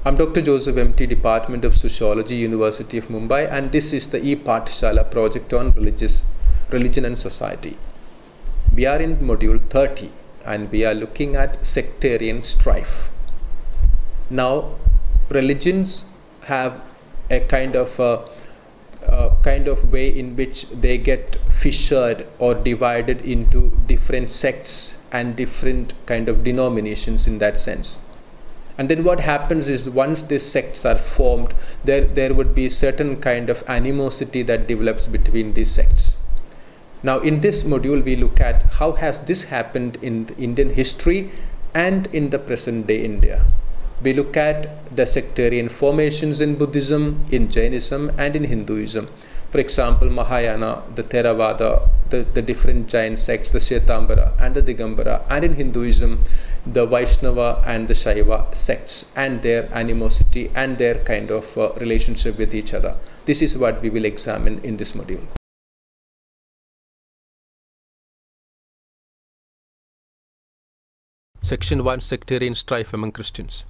I'm Dr. Joseph MT, Department of Sociology, University of Mumbai, and this is the e-Pathshala project on religion and society. We are in module 30 and we are looking at sectarian strife. Now, religions have a kind of way in which they get fissured or divided into different sects and different kind of denominations in that sense. And then what happens is, once these sects are formed, there would be certain kind of animosity that develops between these sects. Now in this module we look at how has this happened in Indian history and in the present day India. We look at the sectarian formations in Buddhism, in Jainism and in Hinduism. For example, Mahayana, the Theravada, the different Jain sects, the Shvetambara and the Digambara, and in Hinduism, the Vaishnava and the Shaiva sects and their animosity and their kind of relationship with each other. This is what we will examine in this module. Section 1: Sectarian Strife among Christians.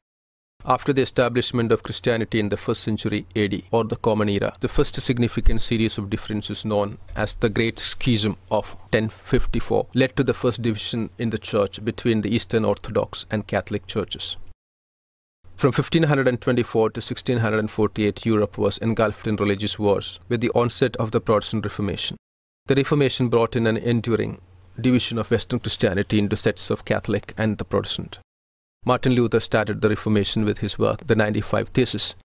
After the establishment of Christianity in the 1st century AD, or the Common Era, the first significant series of differences known as the Great Schism of 1054 led to the first division in the Church between the Eastern Orthodox and Catholic churches. From 1524 to 1648, Europe was engulfed in religious wars with the onset of the Protestant Reformation. The Reformation brought in an enduring division of Western Christianity into sets of Catholic and the Protestant. Martin Luther started the Reformation with his work, The 95 Theses.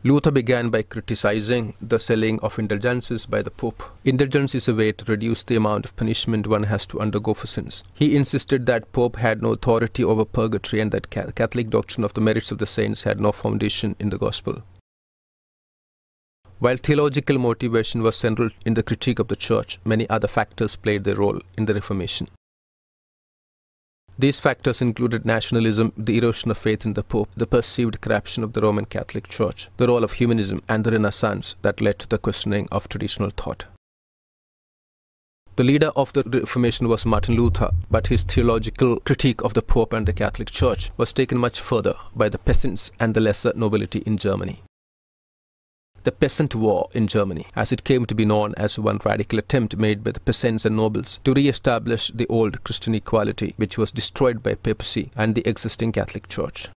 Luther began by criticizing the selling of indulgences by the Pope. Indulgence is a way to reduce the amount of punishment one has to undergo for sins. He insisted that Pope had no authority over purgatory and that Catholic doctrine of the merits of the saints had no foundation in the Gospel. While theological motivation was central in the critique of the Church, many other factors played their role in the Reformation. These factors included nationalism, the erosion of faith in the Pope, the perceived corruption of the Roman Catholic Church, the role of humanism, and the Renaissance that led to the questioning of traditional thought. The leader of the Reformation was Martin Luther, but his theological critique of the Pope and the Catholic Church was taken much further by the peasants and the lesser nobility in Germany. The Peasant War in Germany, as it came to be known as one radical attempt made by the peasants and nobles to re-establish the old Christian equality, which was destroyed by papacy and the existing Catholic Church.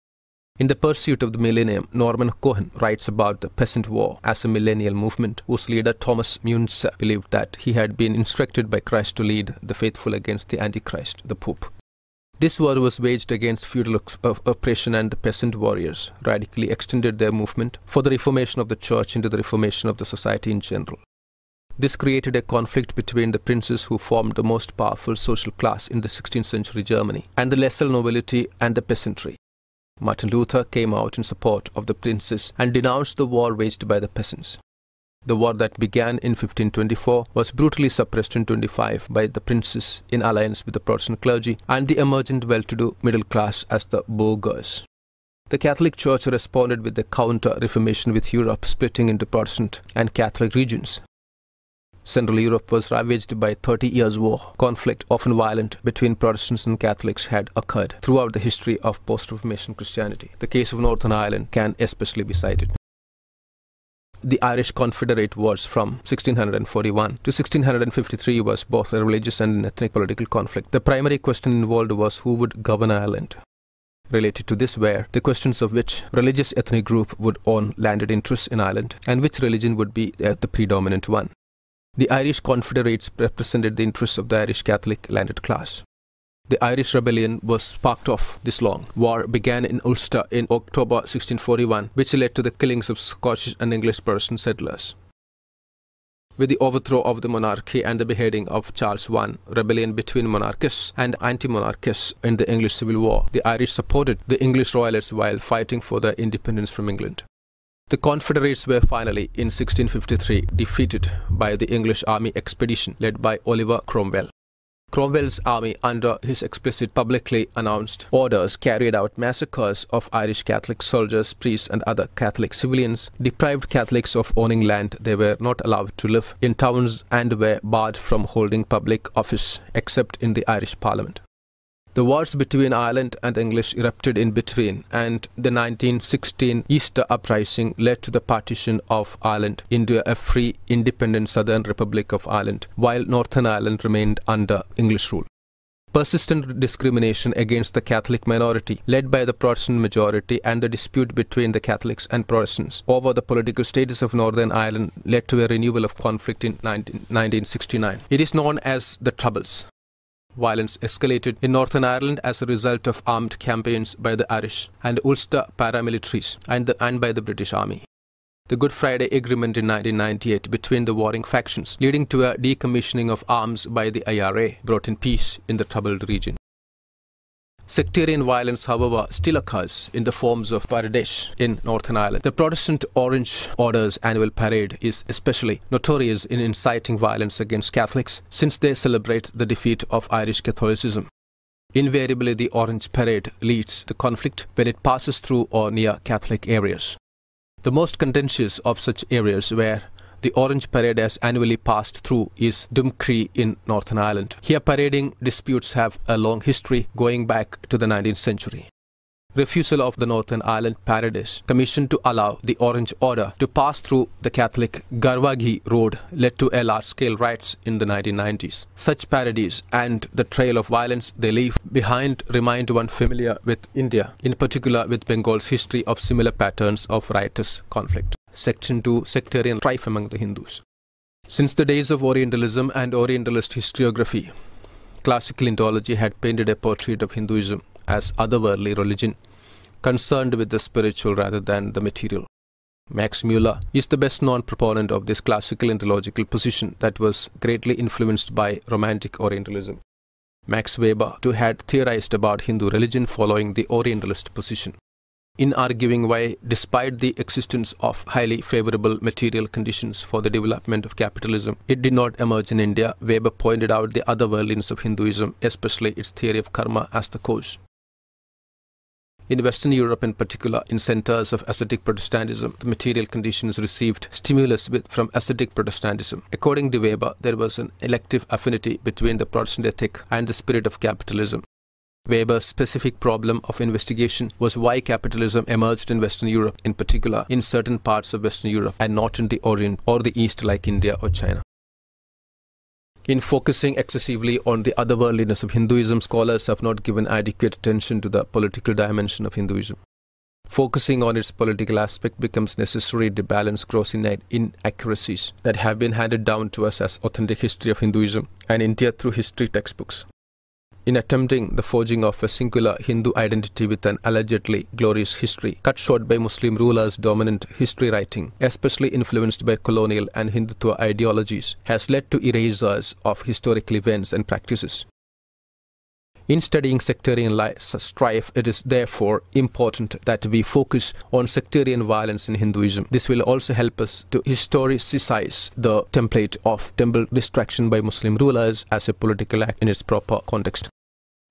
In The Pursuit of the Millennium, Norman Cohen writes about the Peasant War as a millennial movement whose leader Thomas Müntzer believed that he had been instructed by Christ to lead the faithful against the Antichrist, the Pope. This war was waged against feudal oppression, and the peasant warriors radically extended their movement for the reformation of the Church into the reformation of the society in general. This created a conflict between the princes who formed the most powerful social class in the 16th century Germany and the lesser nobility and the peasantry. Martin Luther came out in support of the princes and denounced the war waged by the peasants. The war that began in 1524 was brutally suppressed in 1525 by the princes in alliance with the Protestant clergy and the emergent well-to-do middle class as the burghers. The Catholic Church responded with the counter-reformation, with Europe splitting into Protestant and Catholic regions. Central Europe was ravaged by 30 years' war. Conflict, often violent, between Protestants and Catholics had occurred throughout the history of post-Reformation Christianity. The case of Northern Ireland can especially be cited. The Irish Confederate Wars from 1641 to 1653 was both a religious and an ethnic political conflict. The primary question involved was who would govern Ireland. Related to this were the questions of which religious ethnic group would own landed interests in Ireland and which religion would be the predominant one. The Irish Confederates represented the interests of the Irish Catholic landed class. The Irish Rebellion was sparked off. This long war began in Ulster in October 1641, which led to the killings of Scottish and English Protestant settlers. With the overthrow of the monarchy and the beheading of Charles I, rebellion between monarchists and anti-monarchists in the English Civil War, the Irish supported the English royalists while fighting for their independence from England. The Confederates were finally, in 1653, defeated by the English army expedition led by Oliver Cromwell. Cromwell's army, under his explicit publicly announced orders, carried out massacres of Irish Catholic soldiers, priests and other Catholic civilians, deprived Catholics of owning land they were not allowed to live in towns, and were barred from holding public office except in the Irish Parliament. The wars between Ireland and English erupted in between, and the 1916 Easter Uprising led to the partition of Ireland into a free, independent Southern Republic of Ireland, while Northern Ireland remained under English rule. Persistent discrimination against the Catholic minority, led by the Protestant majority, and the dispute between the Catholics and Protestants over the political status of Northern Ireland led to a renewal of conflict in 1969. It is known as the Troubles. Violence escalated in Northern Ireland as a result of armed campaigns by the Irish and Ulster paramilitaries and by the British Army. The Good Friday Agreement in 1998 between the warring factions, leading to a decommissioning of arms by the IRA, brought in peace in the troubled region. Sectarian violence, however, still occurs in the forms of Paradesh in Northern Ireland. The Protestant Orange Order's annual parade is especially notorious in inciting violence against Catholics, since they celebrate the defeat of Irish Catholicism. Invariably, the Orange Parade leads the conflict when it passes through or near Catholic areas. The most contentious of such areas where the Orange Parade has annually passed through is Dumcree in Northern Ireland. Here, parading disputes have a long history going back to the 19th century. Refusal of the Northern Ireland Paradesh, commissioned to allow the Orange Order to pass through the Catholic Garvaghy Road, led to a large-scale riots in the 1990s. Such parades and the trail of violence they leave behind remind one familiar with India, in particular with Bengal's history of similar patterns of riotous conflict. Section 2. Sectarian Strife among the Hindus. Since the days of Orientalism and Orientalist historiography, classical Indology had painted a portrait of Hinduism as otherworldly religion, concerned with the spiritual rather than the material. Max Muller is the best-known proponent of this classical Indological position that was greatly influenced by Romantic Orientalism. Max Weber too had theorized about Hindu religion following the Orientalist position. In arguing why, despite the existence of highly favorable material conditions for the development of capitalism, it did not emerge in India, Weber pointed out the otherworldliness of Hinduism, especially its theory of karma as the cause. In Western Europe in particular, in centers of ascetic Protestantism, the material conditions received stimulus from ascetic Protestantism. According to Weber, there was an elective affinity between the Protestant ethic and the spirit of capitalism. Weber's specific problem of investigation was why capitalism emerged in Western Europe, in particular in certain parts of Western Europe, and not in the Orient or the East like India or China. In focusing excessively on the otherworldliness of Hinduism, scholars have not given adequate attention to the political dimension of Hinduism. Focusing on its political aspect becomes necessary to balance gross inaccuracies that have been handed down to us as authentic history of Hinduism and India through history textbooks. In attempting the forging of a singular Hindu identity with an allegedly glorious history, cut short by Muslim rulers' dominant history writing, especially influenced by colonial and Hindutva ideologies, has led to erasures of historical events and practices. In studying sectarian strife, it is therefore important that we focus on sectarian violence in Hinduism. This will also help us to historicize the template of temple destruction by Muslim rulers as a political act in its proper context.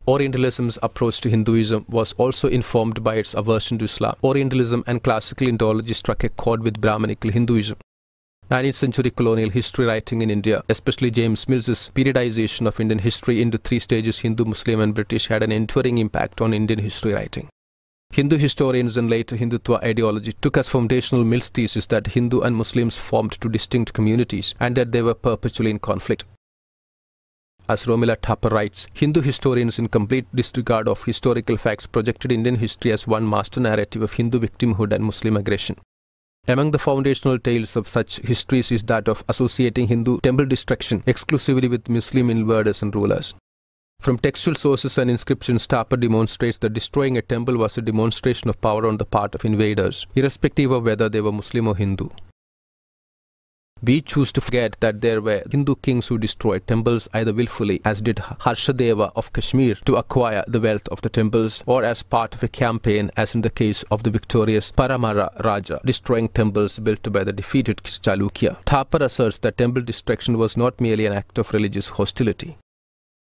Orientalism's approach to Hinduism was also informed by its aversion to Islam. Orientalism and classical Indology struck a chord with Brahmanical Hinduism. 19th century colonial history writing in India, especially James Mills's periodization of Indian history into 3 stages, Hindu, Muslim and British, had an enduring impact on Indian history writing. Hindu historians and later Hindutva ideology took as foundational Mill's thesis that Hindu and Muslims formed 2 distinct communities and that they were perpetually in conflict. As Romila Thapar writes, Hindu historians, in complete disregard of historical facts, projected Indian history as one master narrative of Hindu victimhood and Muslim aggression. Among the foundational tales of such histories is that of associating Hindu temple destruction exclusively with Muslim invaders and rulers. From textual sources and inscriptions, Thapar demonstrates that destroying a temple was a demonstration of power on the part of invaders, irrespective of whether they were Muslim or Hindu. We choose to forget that there were Hindu kings who destroyed temples either willfully, as did Harshadeva of Kashmir, to acquire the wealth of the temples, or as part of a campaign, as in the case of the victorious Paramara Raja, destroying temples built by the defeated Chalukya. Thapar asserts that temple destruction was not merely an act of religious hostility.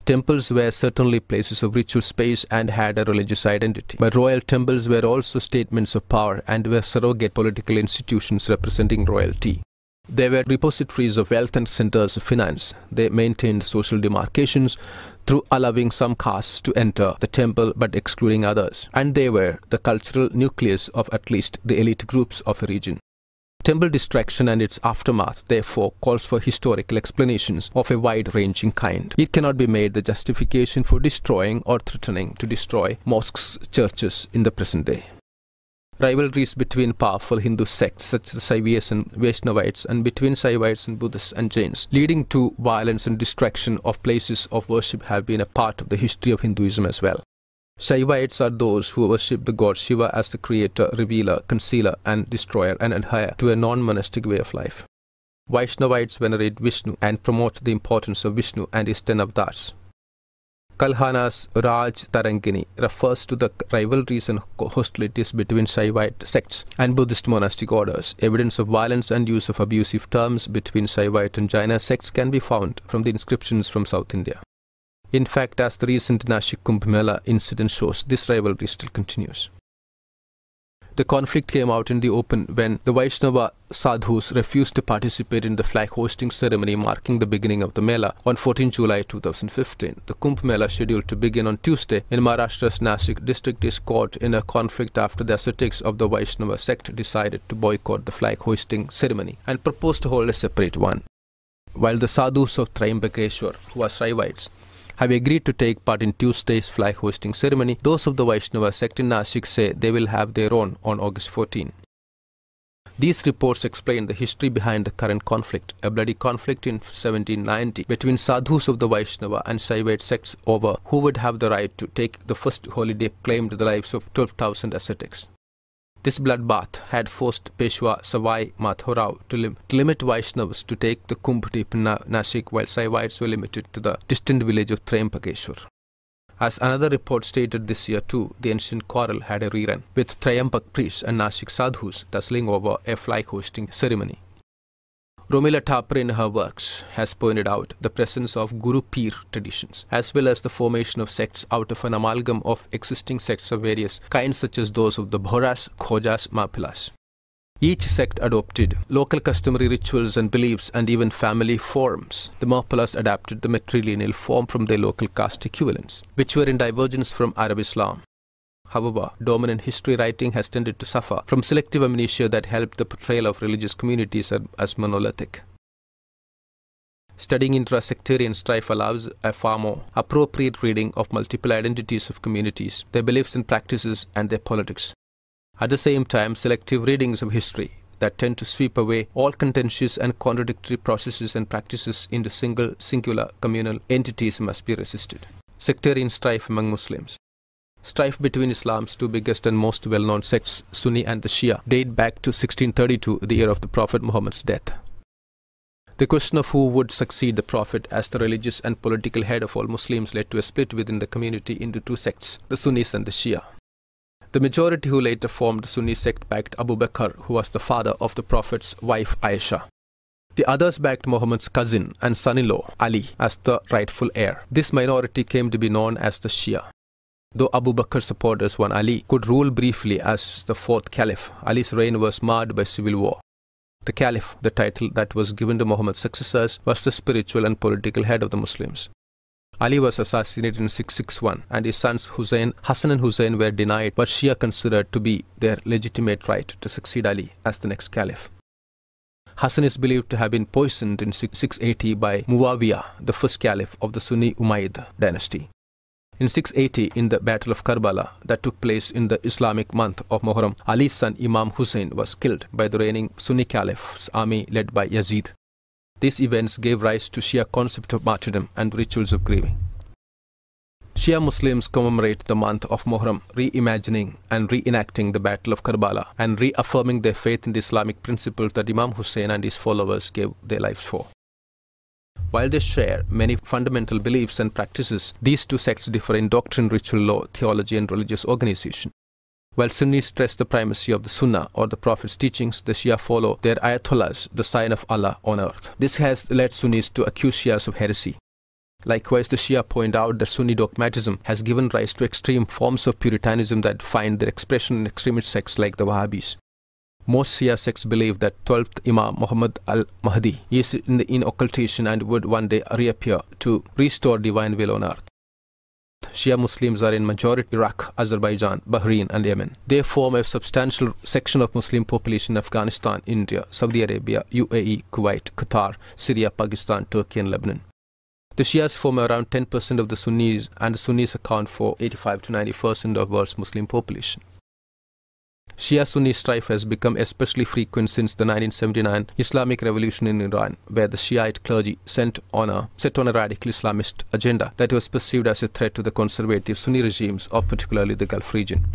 Temples were certainly places of ritual space and had a religious identity, but royal temples were also statements of power and were surrogate political institutions representing royalty. They were repositories of wealth and centers of finance. They maintained social demarcations through allowing some castes to enter the temple but excluding others. And they were the cultural nucleus of at least the elite groups of a region. Temple destruction and its aftermath, therefore, calls for historical explanations of a wide-ranging kind. It cannot be made the justification for destroying or threatening to destroy mosques, churches in the present day. Rivalries between powerful Hindu sects such as Saivites and Vaishnavites and between Saivites and Buddhists and Jains, leading to violence and destruction of places of worship, have been a part of the history of Hinduism as well. Saivites are those who worship the god Shiva as the creator, revealer, concealer and destroyer and adhere to a non-monastic way of life. Vaishnavites venerate Vishnu and promote the importance of Vishnu and his 10 avatars. Kalhana's Raj Tarangini refers to the rivalries and hostilities between Saivite sects and Buddhist monastic orders. Evidence of violence and use of abusive terms between Saivite and Jaina sects can be found from the inscriptions from South India. In fact, as the recent Nashik Kumbh Mela incident shows, this rivalry still continues. The conflict came out in the open when the Vaishnava sadhus refused to participate in the flag hosting ceremony marking the beginning of the Mela on 14 July 2015. The Kumbh Mela, scheduled to begin on Tuesday in Maharashtra's Nashik district, is caught in a conflict after the ascetics of the Vaishnava sect decided to boycott the flag hosting ceremony and proposed to hold a separate one. While the sadhus of Triambakeshwar, who are Saivites, have agreed to take part in Tuesday's flag hosting ceremony, those of the Vaishnava sect in Nashik say they will have their own on August 14. These reports explain the history behind the current conflict, a bloody conflict in 1790 between sadhus of the Vaishnava and Saivite sects over who would have the right to take the first holiday claimed the lives of 12,000 ascetics. This bloodbath had forced Peshwa Savai Madhavrao to limit Vaishnavas to take the Kumbh deep in Nashik, while Saivites were limited to the distant village of Triambakeshwar. As another report stated, this year too, the ancient quarrel had a rerun, with Triampak priests and Nashik sadhus tussling over a flag hosting ceremony. Romila Thapare in her works has pointed out the presence of Guru Peer traditions, as well as the formation of sects out of an amalgam of existing sects of various kinds such as those of the Bhoras, Khojas, Mapilas. Each sect adopted local customary rituals and beliefs and even family forms. The Mapilas adapted the matrilineal form from their local caste equivalents, which were in divergence from Arab Islam. However, dominant history writing has tended to suffer from selective amnesia that helped the portrayal of religious communities as monolithic. Studying intra-sectarian strife allows a far more appropriate reading of multiple identities of communities, their beliefs and practices, and their politics. At the same time, selective readings of history that tend to sweep away all contentious and contradictory processes and practices into singular communal entities must be resisted. Sectarian strife among Muslims. Strife between Islam's two biggest and most well-known sects, Sunni and the Shia, date back to 1632, the year of the Prophet Muhammad's death. The question of who would succeed the Prophet as the religious and political head of all Muslims led to a split within the community into two sects, the Sunnis and the Shia. The majority who later formed the Sunni sect backed Abu Bakr, who was the father of the Prophet's wife Aisha. The others backed Muhammad's cousin and son-in-law, Ali, as the rightful heir. This minority came to be known as the Shia. Though Abu Bakr's supporters won Ali could rule briefly as the fourth caliph, Ali's reign was marred by civil war. The caliph, the title that was given to Muhammad's successors, was the spiritual and political head of the Muslims. Ali was assassinated in 661, and his sons Hassan and Hussein were denied what Shia considered to be their legitimate right to succeed Ali as the next caliph. Hassan is believed to have been poisoned in 680 by Muawiyah, the first caliph of the Sunni Umayyad dynasty. In 680, in the Battle of Karbala that took place in the Islamic month of Muharram, Ali's son Imam Hussein was killed by the reigning Sunni caliph's army led by Yazid. These events gave rise to Shia concept of martyrdom and rituals of grieving. Shia Muslims commemorate the month of Muharram, reimagining and reenacting the Battle of Karbala and reaffirming their faith in the Islamic principles that Imam Hussein and his followers gave their lives for. While they share many fundamental beliefs and practices, these two sects differ in doctrine, ritual law, theology, and religious organization. While Sunnis stress the primacy of the Sunnah or the Prophet's teachings, the Shia follow their Ayatollahs, the sign of Allah on earth. This has led Sunnis to accuse Shias of heresy. Likewise, the Shia point out that Sunni dogmatism has given rise to extreme forms of Puritanism that find their expression in extremist sects like the Wahhabis. Most Shia sects believe that 12th Imam Muhammad al-Mahdi is in occultation and would one day reappear to restore divine will on earth. Shia Muslims are in majority Iraq, Azerbaijan, Bahrain and Yemen. They form a substantial section of Muslim population in Afghanistan, India, Saudi Arabia, UAE, Kuwait, Qatar, Syria, Pakistan, Turkey and Lebanon. The Shias form around 10% of the Sunnis, and the Sunnis account for 85 to 90% of the world's Muslim population. Shia-Sunni strife has become especially frequent since the 1979 Islamic Revolution in Iran, where the Shiite clergy set on a radical Islamist agenda that was perceived as a threat to the conservative Sunni regimes of particularly the Gulf region.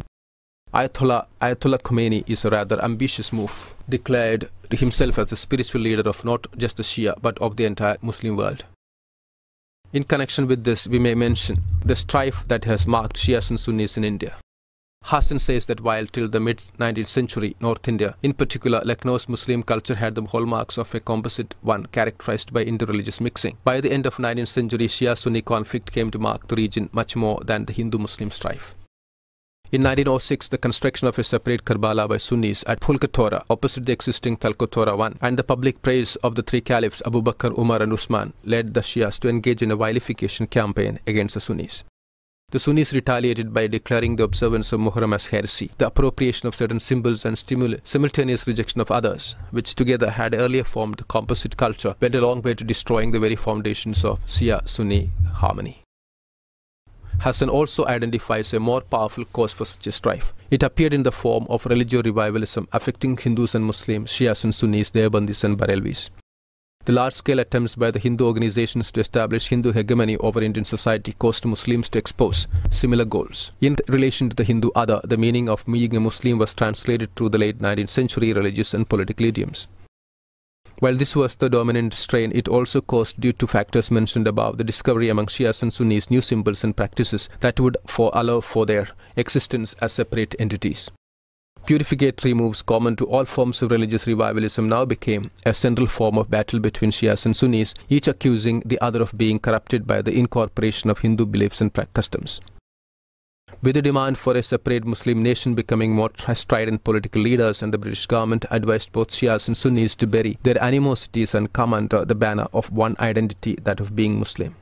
Ayatollah Khomeini is a rather ambitious move, declared himself as the spiritual leader of not just the Shia but of the entire Muslim world. In connection with this, we may mention the strife that has marked Shias and Sunnis in India. Hassan says that while till the mid-19th century, North India, in particular Lucknow's Muslim culture had the hallmarks of a composite one characterized by inter-religious mixing, by the end of 19th century, Shia-Sunni conflict came to mark the region much more than the Hindu-Muslim strife. In 1906, the construction of a separate Karbala by Sunnis at Pulkatora, opposite the existing Talkotora I, and the public praise of the three caliphs Abu Bakr, Umar and Usman led the Shias to engage in a vilification campaign against the Sunnis. The Sunnis retaliated by declaring the observance of Muharram as heresy, the appropriation of certain symbols and simultaneous rejection of others, which together had earlier formed composite culture, went a long way to destroying the very foundations of Shia-Sunni harmony. Hassan also identifies a more powerful cause for such a strife. It appeared in the form of religious revivalism affecting Hindus and Muslims, Shias and Sunnis, Deobandis and Barelvis. The large-scale attempts by the Hindu organizations to establish Hindu hegemony over Indian society caused Muslims to expose similar goals. In relation to the Hindu other, the meaning of being a Muslim was translated through the late 19th century religious and political idioms. While this was the dominant strain, it also caused, due to factors mentioned above, the discovery among Shias and Sunnis new symbols and practices that would allow for their existence as separate entities. Purificatory moves common to all forms of religious revivalism now became a central form of battle between Shias and Sunnis, each accusing the other of being corrupted by the incorporation of Hindu beliefs and customs. With the demand for a separate Muslim nation becoming more strident, political leaders and the British government advised both Shias and Sunnis to bury their animosities and come under the banner of one identity, that of being Muslim.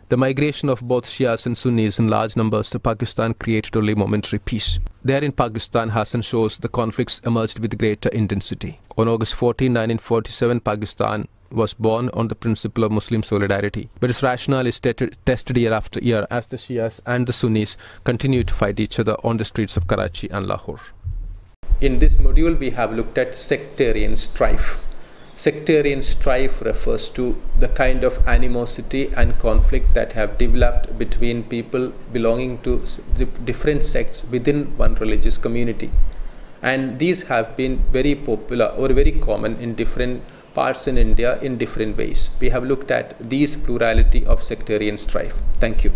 The migration of both Shias and Sunnis in large numbers to Pakistan created only momentary peace. There in Pakistan, Hassan shows the conflicts emerged with greater intensity. On August 14, 1947, Pakistan was born on the principle of Muslim solidarity, but its rationale is tested year after year as the Shias and the Sunnis continue to fight each other on the streets of Karachi and Lahore. In this module, we have looked at sectarian strife. Sectarian strife refers to the kind of animosity and conflict that have developed between people belonging to different sects within one religious community. And these have been very popular or very common in different parts in India in different ways. We have looked at these plurality of sectarian strife. Thank you.